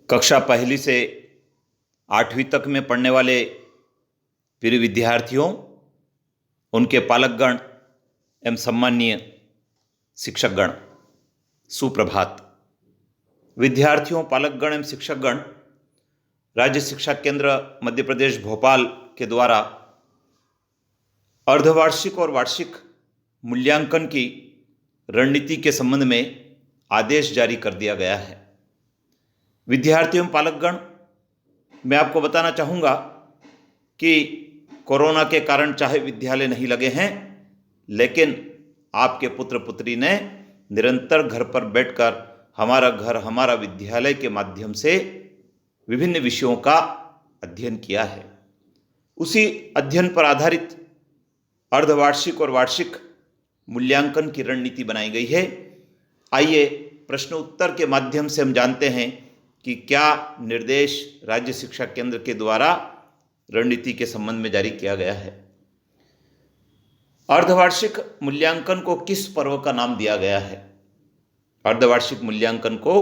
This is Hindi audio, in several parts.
कक्षा पहली से 8वीं तक में पढ़ने वाले प्रिय विद्यार्थियों, उनके पालकगण एवं सम्मानीय शिक्षकगण, सुप्रभात। विद्यार्थियों, पालकगण एवं शिक्षकगण, राज्य शिक्षा केंद्र मध्य प्रदेश भोपाल के द्वारा अर्धवार्षिक और वार्षिक मूल्यांकन की रणनीति के संबंध में आदेश जारी कर दिया गया है। विद्यार्थियों एवं पालकगण, मैं आपको बताना चाहूँगा कि कोरोना के कारण चाहे विद्यालय नहीं लगे हैं, लेकिन आपके पुत्र पुत्री ने निरंतर घर पर बैठकर हमारा घर हमारा विद्यालय के माध्यम से विभिन्न विषयों का अध्ययन किया है। उसी अध्ययन पर आधारित अर्धवार्षिक और वार्षिक मूल्यांकन की रणनीति बनाई गई है। आइए प्रश्न उत्तर के माध्यम से हम जानते हैं कि क्या निर्देश राज्य शिक्षा केंद्र के द्वारा रणनीति के संबंध में जारी किया गया है। अर्धवार्षिक मूल्यांकन को किस पर्व का नाम दिया गया है? अर्धवार्षिक मूल्यांकन को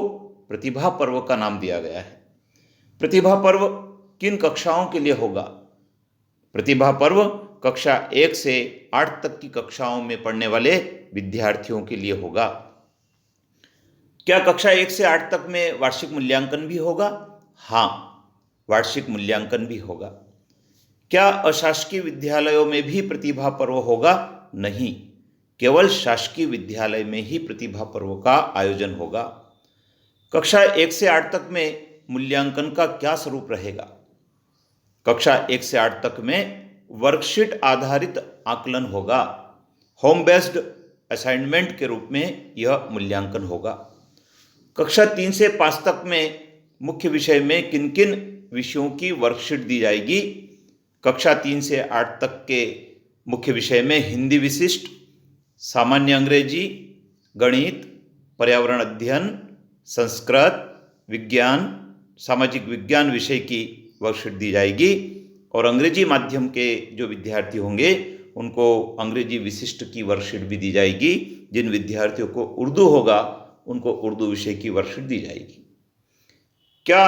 प्रतिभा पर्व का नाम दिया गया है। प्रतिभा पर्व किन कक्षाओं के लिए होगा? प्रतिभा पर्व कक्षा 1 से 8 तक की कक्षाओं में पढ़ने वाले विद्यार्थियों के लिए होगा। क्या कक्षा 1 से 8 तक में वार्षिक मूल्यांकन भी होगा? हाँ, वार्षिक मूल्यांकन भी होगा। क्या अशासकीय विद्यालयों में भी प्रतिभा पर्व होगा? नहीं, केवल शासकीय विद्यालय में ही प्रतिभा पर्व का आयोजन होगा। कक्षा 1 से 8 तक में मूल्यांकन का क्या स्वरूप रहेगा? कक्षा 1 से 8 तक में वर्कशीट आधारित आकलन होगा। होम बेस्ड असाइनमेंट के रूप में यह मूल्यांकन होगा। कक्षा 3 से 5 तक में मुख्य विषय में किन किन विषयों की वर्कशीट दी जाएगी? कक्षा 3 से 8 तक के मुख्य विषय में हिंदी विशिष्ट, सामान्य अंग्रेजी, गणित, पर्यावरण अध्ययन, संस्कृत, विज्ञान, सामाजिक विज्ञान विषय की वर्कशीट दी जाएगी। और अंग्रेजी माध्यम के जो विद्यार्थी होंगे उनको अंग्रेजी विशिष्ट की वर्कशीट भी दी जाएगी। जिन विद्यार्थियों को उर्दू होगा उनको उर्दू विषय की वर्कशीट दी जाएगी। क्या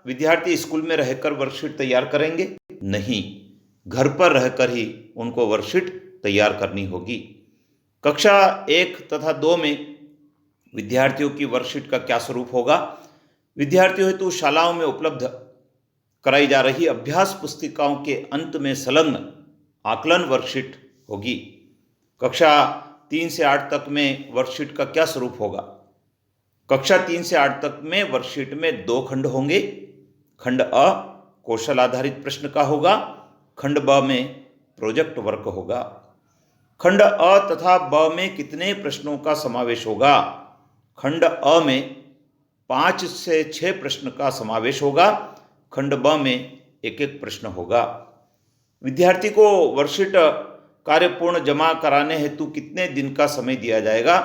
विद्यार्थी स्कूल में रहकर वर्कशीट तैयार करेंगे? नहीं, घर पर रहकर ही उनको वर्कशीट तैयार करनी होगी। कक्षा 1 तथा 2 में विद्यार्थियों की वर्कशीट का क्या स्वरूप होगा? विद्यार्थियों हेतु शालाओं में उपलब्ध कराई जा रही अभ्यास पुस्तिकाओं के अंत में संलग्न आकलन वर्कशीट होगी। कक्षा 3 से 8 तक में वर्कशीट का क्या स्वरूप होगा? कक्षा 3 से 8 तक में वर्कशीट में 2 खंड होंगे। खंड अ कौशल आधारित प्रश्न का होगा, खंड ब में प्रोजेक्ट वर्क होगा। खंड अ तथा ब में कितने प्रश्नों का समावेश होगा? खंड अ में 5 से 6 प्रश्न का समावेश होगा। खंड ब में 1-1 प्रश्न होगा। विद्यार्थी को वर्कशीट कार्य पूर्ण जमा कराने हेतु कितने दिन का समय दिया जाएगा?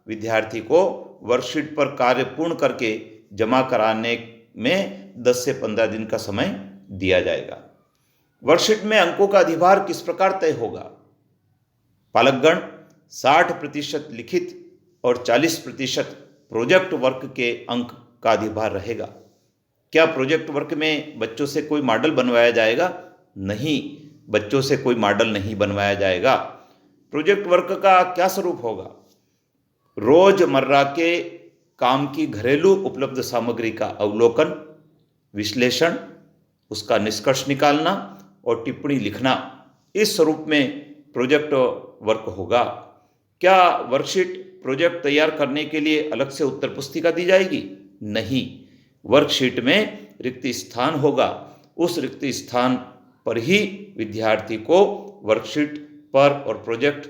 विद्यार्थी को वर्कशीट पर कार्य पूर्ण करके जमा कराने में 10 से 15 दिन का समय दिया जाएगा। वर्कशीट में अंकों का अधिभार किस प्रकार तय होगा? पालकगण, 60% लिखित और 40% प्रोजेक्ट वर्क के अंक का अधिभार रहेगा। क्या प्रोजेक्ट वर्क में बच्चों से कोई मॉडल बनवाया जाएगा? नहीं, बच्चों से कोई मॉडल नहीं बनवाया जाएगा। प्रोजेक्ट वर्क का क्या स्वरूप होगा? रोजमर्रा के काम की घरेलू उपलब्ध सामग्री का अवलोकन, विश्लेषण, उसका निष्कर्ष निकालना और टिप्पणी लिखना, इस स्वरूप में प्रोजेक्ट वर्क होगा। क्या वर्कशीट प्रोजेक्ट तैयार करने के लिए अलग से उत्तर पुस्तिका दी जाएगी? नहीं, वर्कशीट में रिक्त स्थान होगा। उस रिक्त स्थान पर ही विद्यार्थी को वर्कशीट पर और प्रोजेक्ट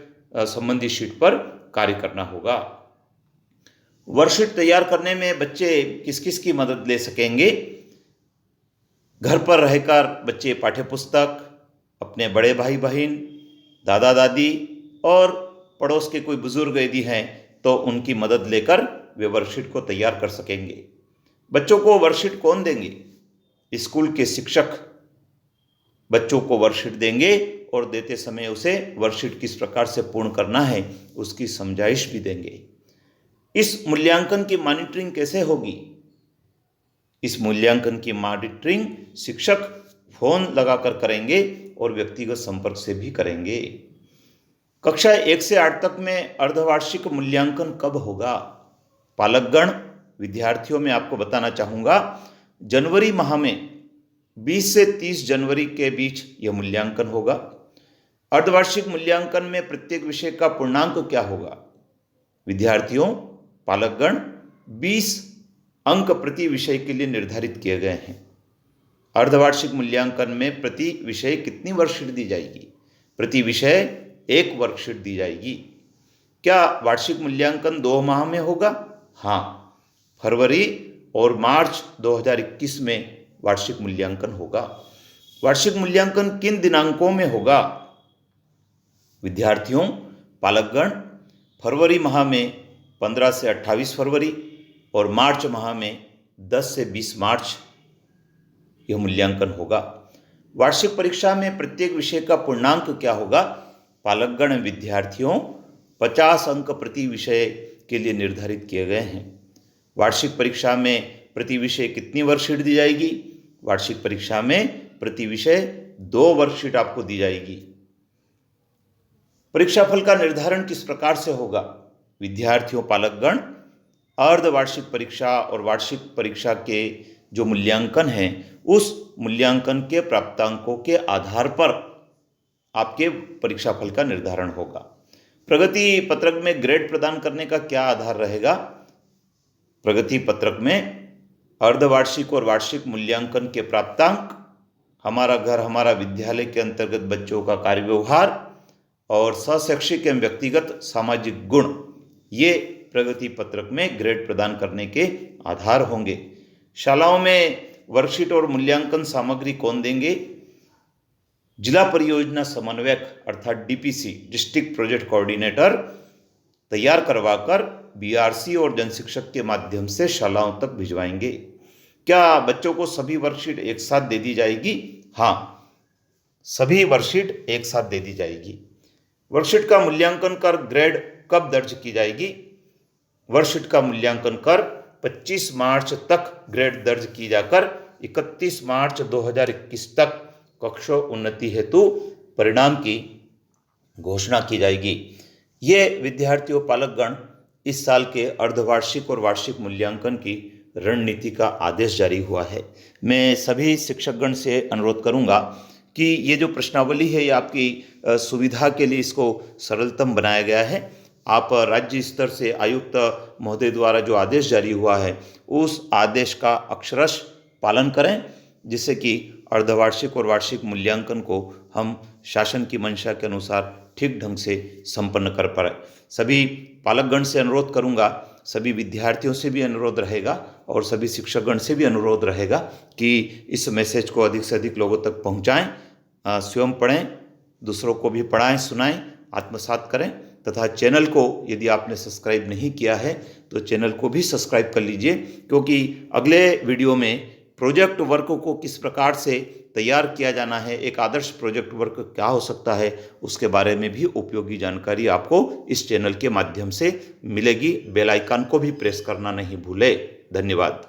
संबंधी शीट पर कार्य करना होगा। वर्कशीट तैयार करने में बच्चे किस किस की मदद ले सकेंगे? घर पर रहकर बच्चे पाठ्यपुस्तक, अपने बड़े भाई बहन, दादा दादी और पड़ोस के कोई बुजुर्ग यदि हैं तो उनकी मदद लेकर वे वर्कशीट को तैयार कर सकेंगे। बच्चों को वर्कशीट कौन देंगे? स्कूल के शिक्षक बच्चों को वर्कशीट देंगे और देते समय उसे वर्कशीट किस प्रकार से पूर्ण करना है उसकी समझाइश भी देंगे। इस मूल्यांकन की मॉनिटरिंग कैसे होगी? इस मूल्यांकन की मॉनिटरिंग शिक्षक फोन लगाकर करेंगे और व्यक्तिगत संपर्क से भी करेंगे। कक्षा 1 से 8 तक में अर्धवार्षिक मूल्यांकन कब होगा? पालकगण, विद्यार्थियों में आपको बताना चाहूँगा, जनवरी माह में 20 से 30 जनवरी के बीच यह मूल्यांकन होगा। अर्धवार्षिक मूल्यांकन में प्रत्येक विषय का पूर्णांक क्या होगा? विद्यार्थियों, पालकगण, 20 अंक प्रति विषय के लिए निर्धारित किए गए हैं। अर्धवार्षिक मूल्यांकन में प्रति विषय कितनी वर्कशीट दी जाएगी? प्रति विषय 1 वर्कशीट दी जाएगी। क्या वार्षिक मूल्यांकन 2 माह में होगा? हाँ, फरवरी और मार्च 2021 में वार्षिक मूल्यांकन होगा। वार्षिक मूल्यांकन किन दिनांकों में होगा? विद्यार्थियों, पालकगण, फरवरी माह में 15 से 28 फरवरी और मार्च माह में 10 से 20 मार्च यह मूल्यांकन होगा। वार्षिक परीक्षा में प्रत्येक विषय का पूर्णांक क्या होगा? पालकगण, विद्यार्थियों, 50 अंक प्रति विषय के लिए निर्धारित किए गए हैं। वार्षिक परीक्षा में प्रति विषय कितनी वर्कशीट दी जाएगी? वार्षिक परीक्षा में प्रति विषय 2 वर्कशीट आपको दी जाएगी। परीक्षाफल का निर्धारण किस प्रकार से होगा? विद्यार्थियों, पालकगण, अर्धवार्षिक परीक्षा और वार्षिक परीक्षा के जो मूल्यांकन हैं, उस मूल्यांकन के प्राप्तांकों के आधार पर आपके परीक्षाफल का निर्धारण होगा। प्रगति पत्रक में ग्रेड प्रदान करने का क्या आधार रहेगा? प्रगति पत्रक में अर्धवार्षिक और वार्षिक मूल्यांकन के प्राप्तांक, हमारा घर हमारा विद्यालय के अंतर्गत बच्चों का कार्य व्यवहार और सहशैक्षिक एवं व्यक्तिगत सामाजिक गुण, ये प्रगति पत्रक में ग्रेड प्रदान करने के आधार होंगे। शालाओं में वर्कशीट और मूल्यांकन सामग्री कौन देंगे? जिला परियोजना समन्वयक अर्थात डीपीसी, डिस्ट्रिक्ट प्रोजेक्ट कोऑर्डिनेटर, तैयार करवाकर बीआरसी और जनशिक्षक के माध्यम से शालाओं तक भिजवाएंगे। क्या बच्चों को सभी वर्कशीट एक साथ दे दी जाएगी? हाँ, सभी वर्कशीट एक साथ दे दी जाएगी। वर्कशीट का मूल्यांकन कर ग्रेड कब दर्ज की जाएगी? वर्कशीट का मूल्यांकन कर 25 मार्च तक ग्रेड दर्ज की जाकर 31 मार्च 2021 तक कक्षा उन्नति हेतु परिणाम की घोषणा की जाएगी। ये विद्यार्थियों, पालकगण, इस साल के अर्धवार्षिक और वार्षिक मूल्यांकन की रणनीति का आदेश जारी हुआ है। मैं सभी शिक्षकगण से अनुरोध करूंगा कि ये जो प्रश्नावली है, ये आपकी सुविधा के लिए इसको सरलतम बनाया गया है। आप राज्य स्तर से आयुक्त महोदय द्वारा जो आदेश जारी हुआ है, उस आदेश का अक्षरश पालन करें, जिससे कि अर्धवार्षिक और वार्षिक मूल्यांकन को हम शासन की मंशा के अनुसार ठीक ढंग से संपन्न कर पाए। सभी पालकगण से अनुरोध करूंगा, सभी विद्यार्थियों से भी अनुरोध रहेगा और सभी शिक्षकगण से भी अनुरोध रहेगा कि इस मैसेज को अधिक से अधिक लोगों तक पहुंचाएं, स्वयं पढ़ें, दूसरों को भी पढ़ाएं, सुनाएं, आत्मसात करें तथा चैनल को यदि आपने सब्सक्राइब नहीं किया है तो चैनल को भी सब्सक्राइब कर लीजिए, क्योंकि अगले वीडियो में प्रोजेक्ट वर्क को किस प्रकार से तैयार किया जाना है, एक आदर्श प्रोजेक्ट वर्क क्या हो सकता है, उसके बारे में भी उपयोगी जानकारी आपको इस चैनल के माध्यम से मिलेगी। बेल आइकन को भी प्रेस करना नहीं भूले। धन्यवाद।